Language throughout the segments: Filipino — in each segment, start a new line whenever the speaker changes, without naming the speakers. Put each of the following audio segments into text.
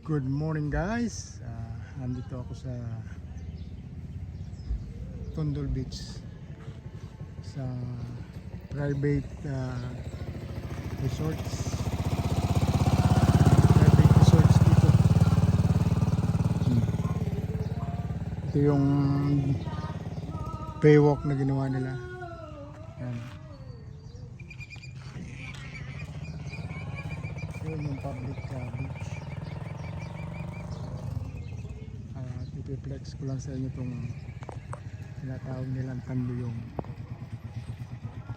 Good morning guys. Nandito ako sa Tondol Beach sa private resorts. Private resorts dito. Ito yung baywalk na ginawa nila. Yan. Yun yung public beach. I-flex ko lang sa inyo itong tinatawag nilang Tanduyong.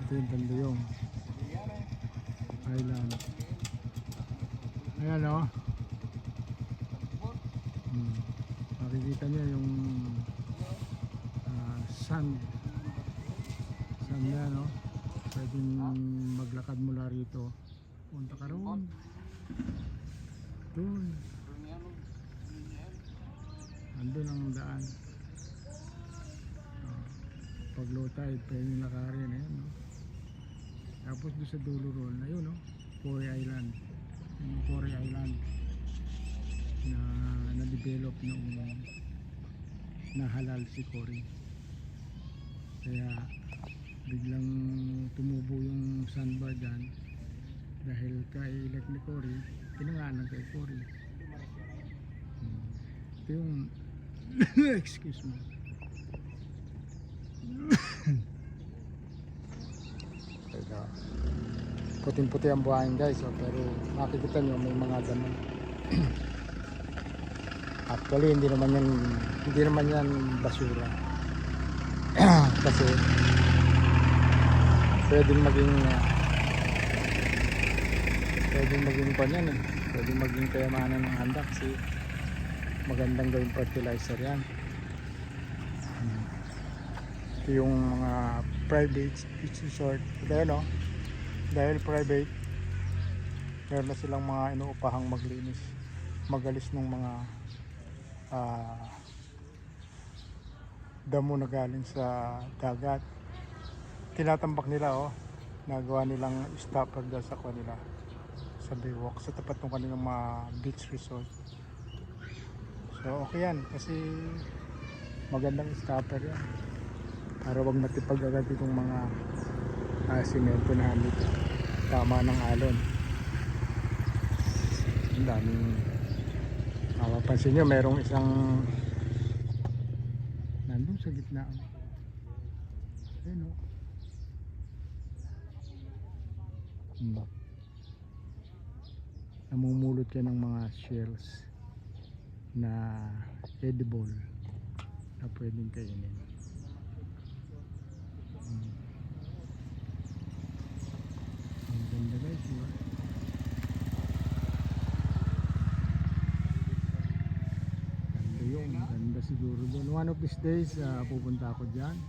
Ito yung Tanduyong Island. Ayan o. Makikita nyo yung sand na no. Pwedeng maglakad mula rito. Punta ka roon. Doon. Andun ang daan. Pag low tide, pwede nakarin. Ayan, no? Tapos doon sa dulo roon, ayun, no? Cory Island. Yung Cory Island na na-develop noong nahalal si Cory. Kaya biglang tumubo yung sandbar dyan dahil kailag ni Cory, pinangalan kay Cory. Ito yung excuse me. Puting-puti ang buhangin guys, pero makikita nyo may mga damo. Actually hindi naman yan basura. Kasi pwedeng maging panyan eh. Pwedeng maging kayamanan ng handa kasi magandang gawing fertilizer yan. Ito yung mga private beach resort. Dahil no, dahil private, meron na silang mga inuupahang maglinis, magalis ng mga damo na galing sa dagat. Tinatambak nila oh, nagawa nilang stopper dyan sa kanila sa baywalk sa tapat ng kanilang mga beach resort. So okay yan kasi magandang stopper yan para wag matipag agad itong mga simento na dito. Tama ng alon. Ang daming mapapansin nyo merong isang nandun sa gitna. Ayun o. Namumulot yan ng mga shells na edible na pwedeng kainin. Ang ganda guys, diba? Ganda yun, ganda siguro doon. One of these days pupunta ako dyan.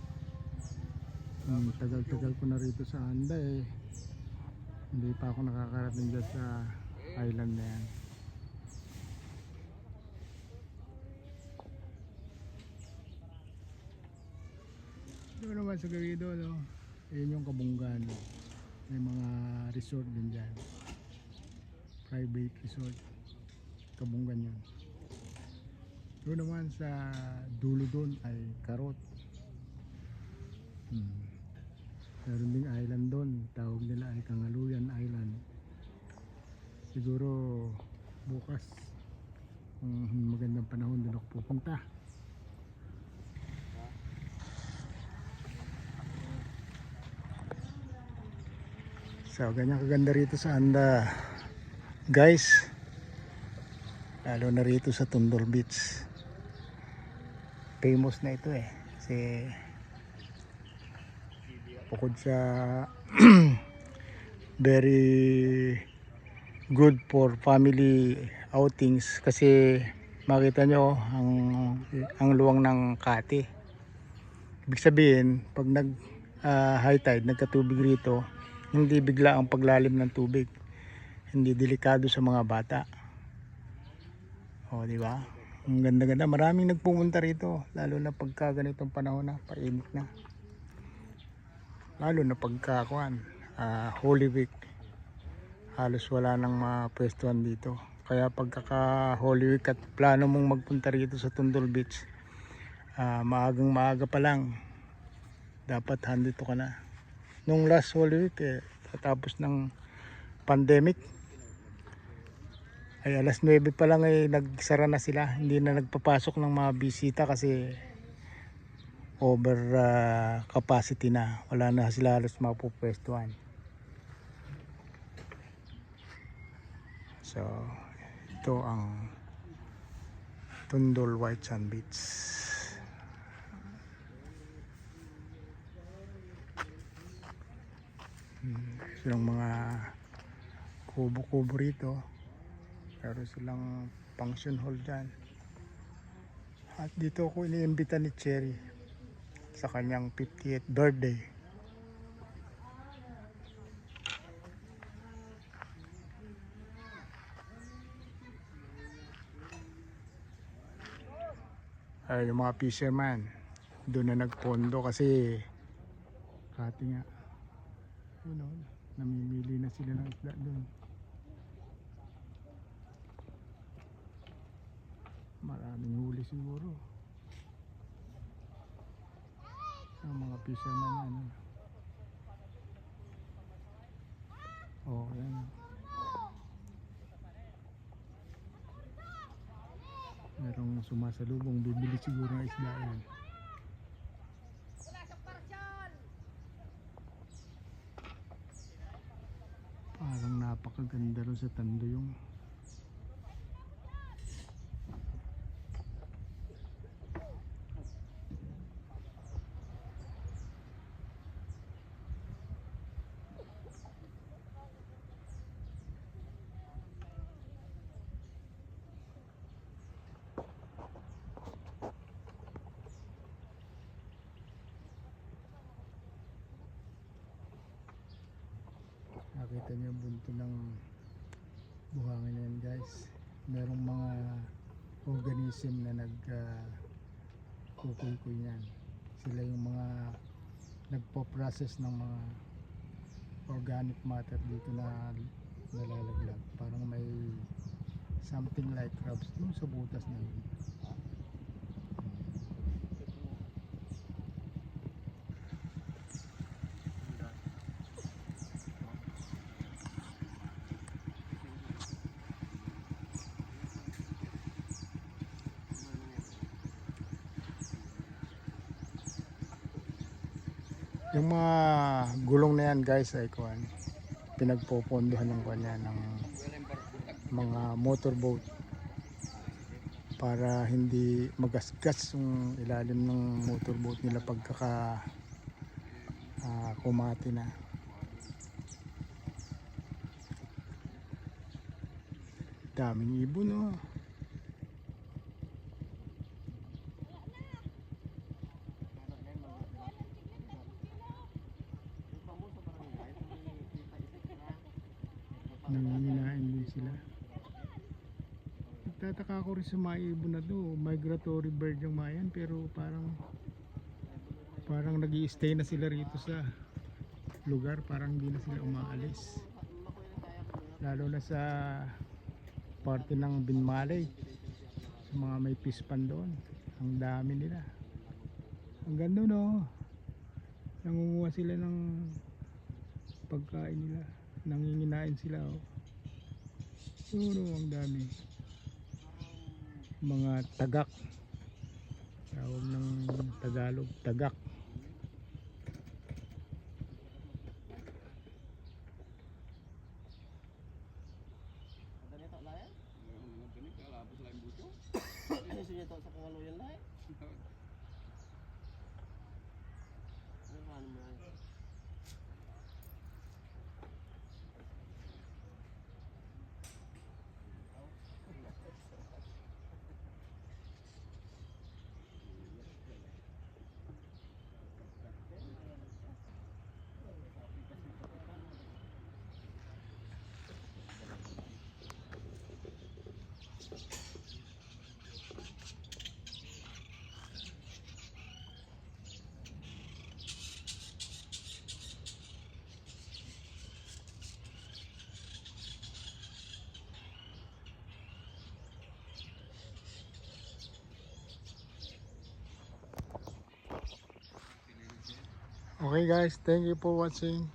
Tagal-tagal ko na rito sa Anda eh. Hindi pa ako nakakarating dyan sa island na yan. Doon naman sa gawin doon, no? Ayun yung Kabunggan. May mga resort din dyan. Private resort. Kabunggan yun. Doon naman sa dulo doon ay Karot. Meron ding island doon. Tawag nila ay Kangaluyan Island. Siguro bukas magandang panahon doon ako pupunta. So ganyan kaganda rito sa Anda guys, lalo na rito sa Tondol Beach. Famous na ito eh kasi bukod sa very good for family outings kasi makita nyo ang luwang ng Kati. Ibig sabihin pag nag high tide, nagkatubig rito, hindi bigla ang paglalim ng tubig, hindi delikado sa mga bata. O di ba? Ang ganda-ganda, maraming nagpupunta rito lalo na pagka ganitong panahon na painit na, lalo na pagka Holy Week. halos wala nang mapwestuhan dito Kaya pagkaka Holy Week at plano mong magpunta rito sa Tundol Beach, maagang maaga pa lang dapat handito ka na. Nung last Holy Week tapos ng pandemic ay alas 9 pa lang ay nagsara na sila, hindi na nagpapasok ng mga bisita kasi over capacity na, wala na sila halos mapupwestuhan. So ito ang Tundol White Sand Beach. Silang mga kubo-kubo rito, pero silang function hall dyan. At dito ako iniimbita ni Cherry sa kanyang 50th birthday. Yung mga fisherman doon na nagpondo kasi kati nga, namimili na sila ng isda doon. Maraming huli siguro ang mga fisherman yan. Yan. Merong sumasalubong, bibili siguro ng isda yan. Parang napakaganda rin sa Tanduyong. Nakita niyo bunto ng buhangin na yan, guys. Merong mga organism na kukuy yan. Sila yung mga nagpo-process ng mga organic matter dito na nalalaglag. Parang may something like crabs dun sa butas na yun. Yung mga gulong na yan, guys, ay pinagpopondohan ng kanya ng mga motorboat para hindi magasgas yung ilalim ng motorboat nila pagkaka kumati na. Daming ibon, oh. Nanginginain din sila. Nagtataka ako rin sa mga ibon na to, migratory bird yung mga yan, pero parang nag-i-stay na sila rito sa lugar, parang hindi na sila umaalis. Lalo na sa parte ng Binmalay, sa mga may pispan doon, ang dami nila. Ang ganda, no? Nangunguha sila ng pagkain nila, nanginginain sila, oh. Ang dami. Mga tagak, tawag ng Tagalog, tagak. Okay guys, thank you for watching.